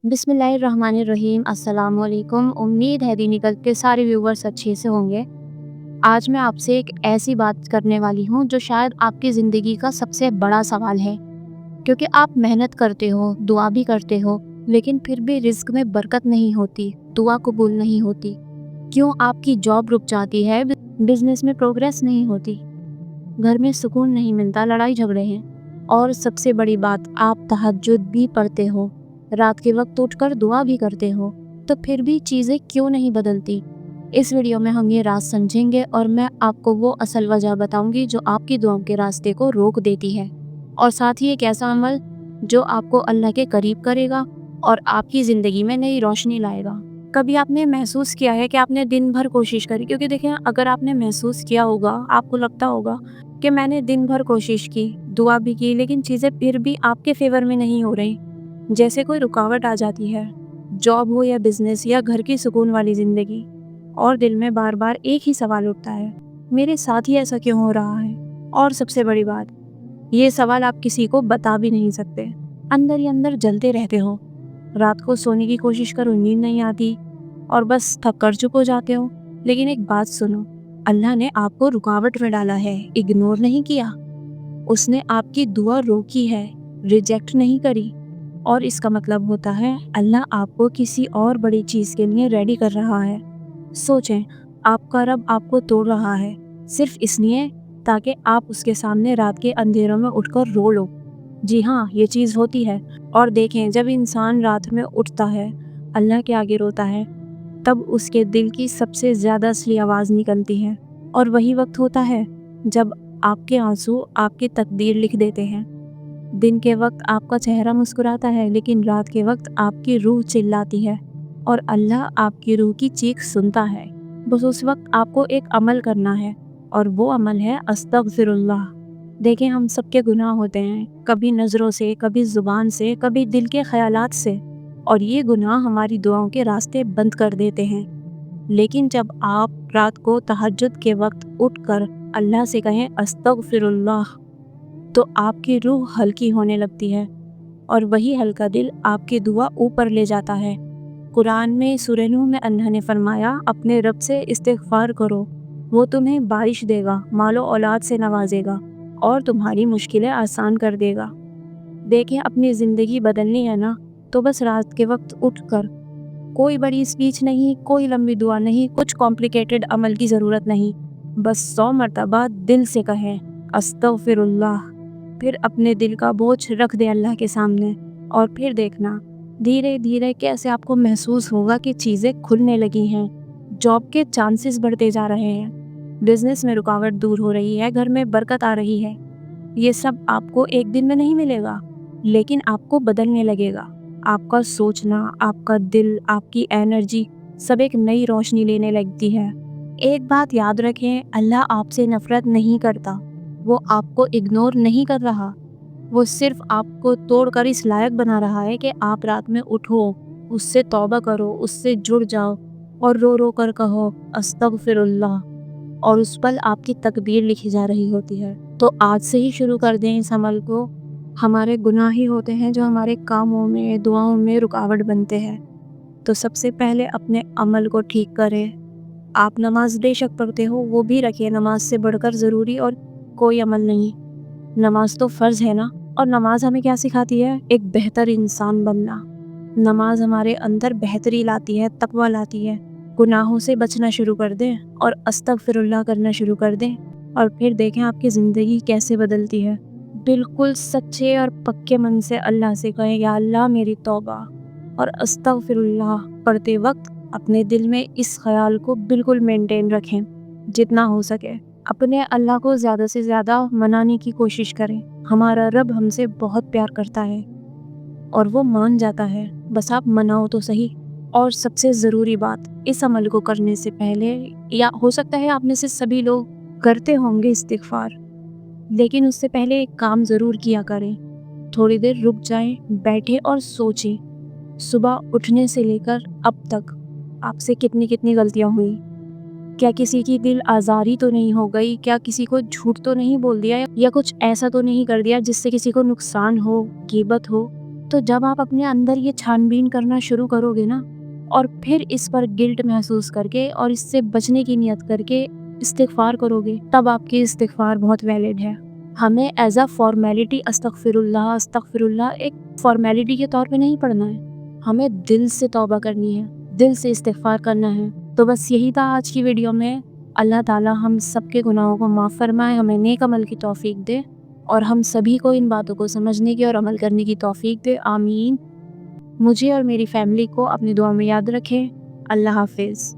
बिस्मिल्लाहिर्रहमानिर्रहीम। अस्सलाम वालेकुम। उम्मीद है दी निकल के सारे व्यूवर्स अच्छे से होंगे। आज मैं आपसे एक ऐसी बात करने वाली हूँ जो शायद आपकी ज़िंदगी का सबसे बड़ा सवाल है, क्योंकि आप मेहनत करते हो, दुआ भी करते हो, लेकिन फिर भी रिस्क में बरकत नहीं होती, दुआ कबूल नहीं होती। क्यों आपकी जॉब रुक जाती है, बिजनेस में प्रोग्रेस नहीं होती, घर में सुकून नहीं मिलता, लड़ाई झगड़े हैं, और सबसे बड़ी बात, आप तहज्जुद भी पढ़ते हो, रात के वक्त उठकर दुआ भी करते हो, तो फिर भी चीज़ें क्यों नहीं बदलती? इस वीडियो में हम ये राज समझेंगे और मैं आपको वो असल वजह बताऊंगी जो आपकी दुआओं के रास्ते को रोक देती है, और साथ ही एक ऐसा अमल जो आपको अल्लाह के करीब करेगा और आपकी ज़िंदगी में नई रोशनी लाएगा। कभी आपने महसूस किया है कि आपने दिन भर कोशिश करी? क्योंकि देखें, अगर आपने महसूस किया होगा, आपको लगता होगा कि मैंने दिन भर कोशिश की, दुआ भी की, लेकिन चीज़ें फिर भी आपके फेवर में नहीं हो रही, जैसे कोई रुकावट आ जाती है, जॉब हो या बिजनेस या घर की सुकून वाली ज़िंदगी, और दिल में बार बार एक ही सवाल उठता है, मेरे साथ ही ऐसा क्यों हो रहा है? और सबसे बड़ी बात, ये सवाल आप किसी को बता भी नहीं सकते, अंदर ही अंदर जलते रहते हो, रात को सोने की कोशिश करो, नींद नहीं आती और बस थक कर चुप हो जाते हो। लेकिन एक बात सुनो, अल्लाह ने आपको रुकावट में डाला है, इग्नोर नहीं किया। उसने आपकी दुआ रोकी है, रिजेक्ट नहीं करी। और इसका मतलब होता है अल्लाह आपको किसी और बड़ी चीज़ के लिए रेडी कर रहा है। सोचें, आपका रब आपको तोड़ रहा है सिर्फ इसलिए ताकि आप उसके सामने रात के अंधेरों में उठकर रो लो। जी हाँ, ये चीज़ होती है। और देखें, जब इंसान रात में उठता है, अल्लाह के आगे रोता है, तब उसके दिल की सबसे ज़्यादा असली आवाज़ निकलती है। और वही वक्त होता है जब आपके आंसू आपकी तकदीर लिख देते हैं। दिन के वक्त आपका चेहरा मुस्कुराता है, लेकिन रात के वक्त आपकी रूह चिल्लाती है और अल्लाह आपकी रूह की चीख सुनता है। बस उस वक्त आपको एक अमल करना है, और वो अमल है अस्तगफिरुल्लाह। देखें, हम सबके गुनाह होते हैं, कभी नज़रों से, कभी ज़ुबान से, कभी दिल के ख़यालात से, और ये गुनाह हमारी दुआओं के रास्ते बंद कर देते हैं। लेकिन जब आप रात को तहज्जुद के वक्त उठकर अल्लाह से कहें अस्तगफिरुल्लाह, तो आपकी रूह हल्की होने लगती है, और वही हल्का दिल आपकी दुआ ऊपर ले जाता है। कुरान में सूरह नूह में अल्लाह ने फरमाया, अपने रब से इस्तिग़फ़ार करो, वो तुम्हें बारिश देगा, मालो औलाद से नवाजेगा और तुम्हारी मुश्किलें आसान कर देगा। देखें, अपनी ज़िंदगी बदलनी है ना, तो बस रात के वक्त उठकर, कोई बड़ी स्पीच नहीं, कोई लंबी दुआ नहीं, कुछ कॉम्प्लिकेटेड अमल की ज़रूरत नहीं, बस 100 मरतबा दिल से कहें अस्तगफिरुल्लाह। फिर अपने दिल का बोझ रख दें अल्लाह के सामने, और फिर देखना धीरे धीरे कैसे आपको महसूस होगा कि चीज़ें खुलने लगी हैं, जॉब के चांसेस बढ़ते जा रहे हैं, बिजनेस में रुकावट दूर हो रही है, घर में बरकत आ रही है। ये सब आपको एक दिन में नहीं मिलेगा, लेकिन आपको बदलने लगेगा। आपका सोचना, आपका दिल, आपकी एनर्जी सब एक नई रोशनी लेने लगती है। एक बात याद रखें, अल्लाह आपसे नफरत नहीं करता, वो आपको इग्नोर नहीं कर रहा, वो सिर्फ आपको तोड़कर इस लायक बना रहा है कि आप रात में उठो, उससे तौबा करो, उससे जुड़ जाओ और रो रो कर कहो अस्तगफिरुल्लाह, और उस पल आपकी तकदीर लिखी जा रही होती है। तो आज से ही शुरू कर दें इस अमल को। हमारे गुनाह ही होते हैं जो हमारे कामों में, दुआओं में रुकावट बनते हैं। तो सबसे पहले अपने अमल को ठीक करें। आप नमाज बेशक पढ़ते हो, वो भी रखिए, नमाज से बढ़कर ज़रूरी और कोई अमल नहीं। नमाज तो फ़र्ज़ है ना, और नमाज हमें क्या सिखाती है? एक बेहतर इंसान बनना। नमाज हमारे अंदर बेहतरी लाती है, तकवा लाती है। गुनाहों से बचना शुरू कर दें और अस्तगफिरुल्लाह करना शुरू कर दें, और फिर देखें आपकी ज़िंदगी कैसे बदलती है। बिल्कुल सच्चे और पक्के मन से अल्लाह से कहें, या अल्लाह मेरी तौबा, और अस्तगफिरुल्लाह पढ़ते वक्त अपने दिल में इस ख्याल को बिल्कुल मेंटेन रखें। जितना हो सके अपने अल्लाह को ज़्यादा से ज़्यादा मनाने की कोशिश करें। हमारा रब हमसे बहुत प्यार करता है और वो मान जाता है, बस आप मनाओ तो सही। और सबसे ज़रूरी बात, इस अमल को करने से पहले, या हो सकता है आप में से सभी लोग करते होंगे इस्तिग़फ़ार, लेकिन उससे पहले एक काम ज़रूर किया करें। थोड़ी देर रुक जाएं, बैठें और सोचें, सुबह उठने से लेकर अब तक आपसे कितनी कितनी गलतियां हुई। क्या किसी की दिल आज़ारी तो नहीं हो गई? क्या किसी को झूठ तो नहीं बोल दिया, या कुछ ऐसा तो नहीं कर दिया जिससे किसी को नुकसान हो, ग़ीबत हो? تو جب آپ اپنے اندر یہ چھان بین کرنا شروع کرو گے نا، اور پھر اس پر گلٹ محسوس کر کے اور اس سے بچنے کی نیت کر کے استغفار کرو گے، تب آپ کی استغفار بہت ویلڈ ہے۔ ہمیں ایز اے فارمیلٹی استغفر اللہ ایک فارمیلٹی کے طور پہ نہیں پڑھنا ہے، ہمیں دل سے توبہ کرنی ہے، دل سے استغفار کرنا ہے۔ تو بس یہی تھا آج کی ویڈیو میں۔ اللہ تعالیٰ ہم سب کے گناہوں کو معاف فرمائے، ہمیں نیک عمل کی توفیق دے، اور ہم سبھی کو ان باتوں کو سمجھنے کی اور عمل کرنے کی توفیق دے، آمین۔ مجھے اور میری فیملی کو اپنی دعا میں یاد رکھیں۔ اللہ حافظ۔